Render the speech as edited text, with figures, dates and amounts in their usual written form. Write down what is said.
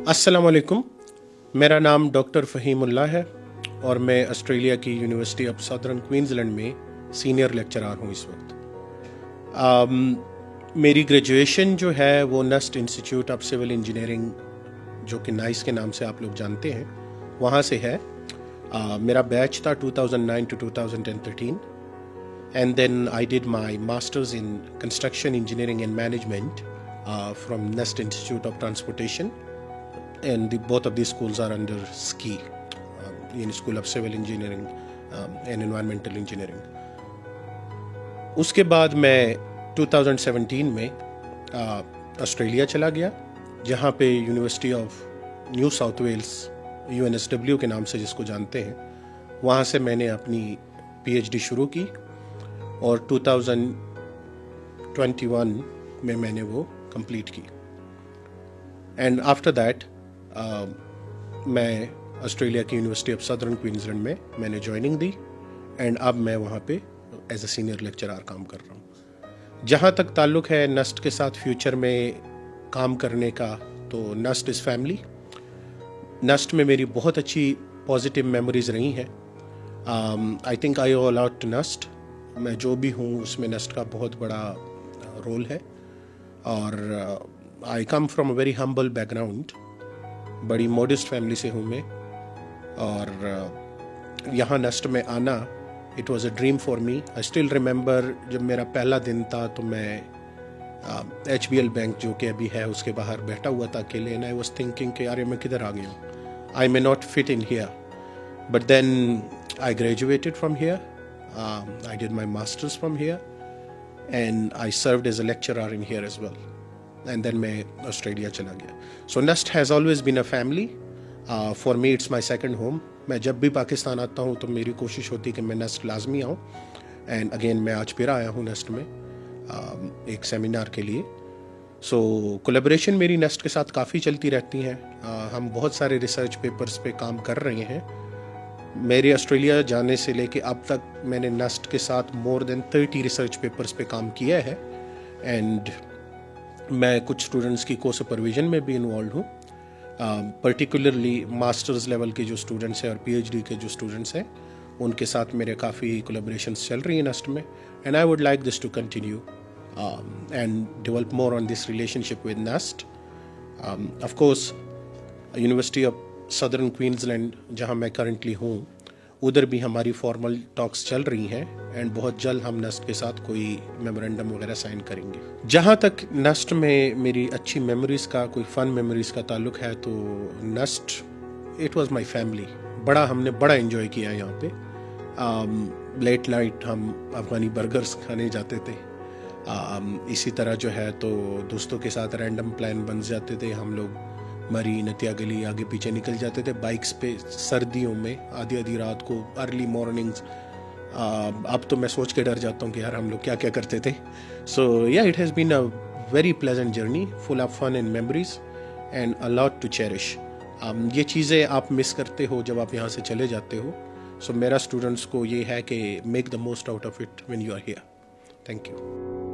अस्सलाम वालेकुम। मेरा नाम डॉक्टर फ़हीमुल्लाह है और मैं ऑस्ट्रेलिया की यूनिवर्सिटी ऑफ सदर्न क्वींसलैंड में सीनियर लेक्चरर हूँ इस वक्त। मेरी ग्रेजुएशन जो है वो NUST institute of civil engineering, जो कि नाइस के नाम से आप लोग जानते हैं, वहाँ से है। मेरा बैच था 2009 to 2013 and then I did my master's in construction engineering and management from Nest Institute of Transportation, and both of these schools are under SCI, in School of Civil Engineering and Environmental Engineering. उसके बाद मैं 2017 में Australia चला गया, जहाँ पे university of New South Wales UNSW के नाम से जिसको जानते हैं, वहाँ से मैंने अपनी PhD शुरू की और 2021 में मैंने वो कंप्लीट की। एंड आफ्टर दैट मैं ऑस्ट्रेलिया की यूनिवर्सिटी ऑफ सदर्न क्वींसलैंड में मैंने ज्वाइनिंग दी एंड अब मैं वहाँ पे एज अ सीनियर लेक्चरर काम कर रहा हूँ। जहाँ तक ताल्लुक़ है नस्ट के साथ फ्यूचर में काम करने का, तो नस्ट इज़ फैमिली। नस्ट में मेरी बहुत अच्छी पॉजिटिव मेमोरीज रही हैं। I think I all out to NUST. मैं जो भी हूँ उसमें नस्ट का बहुत बड़ा रोल है और I come from a very humble background. बड़ी मॉडेस्ट फैमिली से हूँ मैं और यहाँ नस्ट में आना it was a dream for me. I still remember जब मेरा पहला दिन था तो मैं HBL बैंक जो कि अभी है उसके बाहर बैठा हुआ था अकेले, एंड आई वॉज थिंकिंग कि यार मैं किधर आ गया हूँ, I may not fit in here, but then I graduated from here, I did my masters from here and I served as a lecturer in here as well, and then मैं Australia चला गया। So NUST has always been a family. For me it's my second home. मैं जब भी पाकिस्तान आता हूँ तो मेरी कोशिश होती है कि मैं नस्ट लाजमी आऊँ, एंड अगेन मैं आज फिर आया हूँ नस्ट में एक सेमिनार के लिए। सो कोलैबोरेशन मेरी नस्ट के साथ काफ़ी चलती रहती हैं। हम बहुत सारे रिसर्च पेपर्स पे काम कर रहे हैं। मेरे ऑस्ट्रेलिया जाने से लेके अब तक मैंने नस्ट के साथ मोर देन 30 रिसर्च पेपर्स पे काम किया है एंड मैं कुछ स्टूडेंट्स की को सुपरविजन में भी इन्वॉल्व हूँ। पर्टिकुलरली मास्टर्स लेवल के जो स्टूडेंट्स हैं और PhD के जो स्टूडेंट्स हैं उनके साथ मेरे काफ़ी कोलैबोरेशंस चल रही हैं नस्ट में, and I would like this to continue and develop more on this relationship with NUST. Of course university of southern Queensland जहाँ मैं करंटली हूँ, उधर भी हमारी फॉर्मल टॉक्स चल रही हैं एंड बहुत जल्द हम नस्ट के साथ कोई मेमोरेंडम वगैरह साइन करेंगे। जहाँ तक नस्ट में मेरी अच्छी मेमोरीज़ का, कोई फ़न मेमोरीज़ का ताल्लुक़ है, तो NUST it was my family. हमने बड़ा एंजॉय किया यहाँ पे। लेट नाइट हम अफ़गानी बर्गर्स खाने जाते थे। इसी तरह जो है तो दोस्तों के साथ रैंडम प्लान बन जाते थे। हम लोग मरी नतिया गली आगे पीछे निकल जाते थे बाइक्स पे सर्दियों में आधी आधी रात को, अर्ली मॉर्निंग्स। अब तो मैं सोच के डर जाता हूँ कि यार हम लोग क्या क्या करते थे। So yeah it has been a very pleasant journey full of fun and memories and a lot to cherish. ये चीज़ें आप मिस करते हो जब आप यहाँ से चले जाते हो। सो मेरा स्टूडेंट्स को ये है कि make the most out of it when you are here. Thank you.